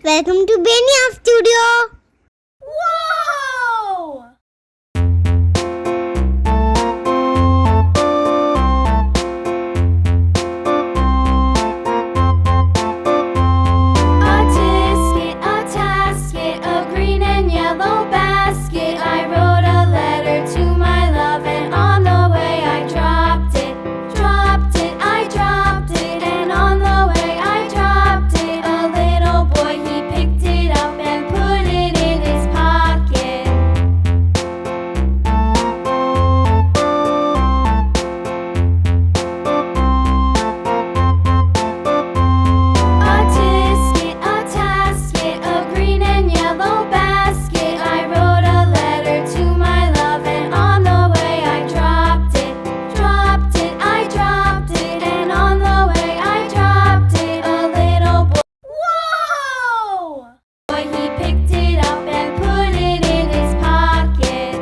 welcome to Benia Studio. Whoa! A tisket, a tasket, a green and yellow basket. I wrote a letter to my love, and on the way I dropped it, I dropped it, and on the way I dropped it. A little boy, he picked it up and put it in his pocket. A tisket, a tasket, a green and yellow basket. I wrote a letter to my love, and on the way I dropped it, I dropped it, and on the way I dropped it. A little boy, whoa! Boy, he picked it up and put it in his pocket.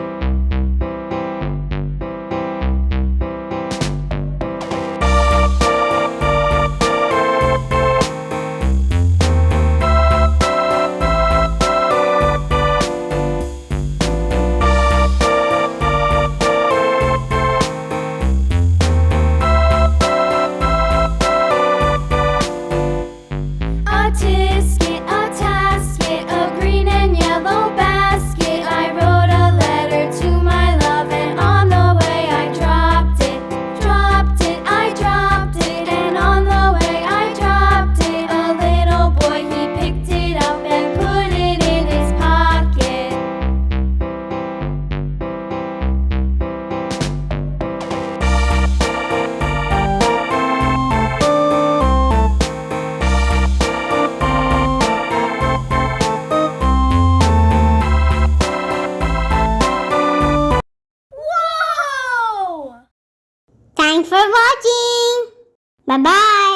A tisket, a tasket, a green and yellow basket. I wrote a letter to my love, and on the way I dropped it, I dropped it, and on the way I dropped it. A little boy, he picked it up and put it in his pocket. Whoa! Thanks for watching. Bye bye.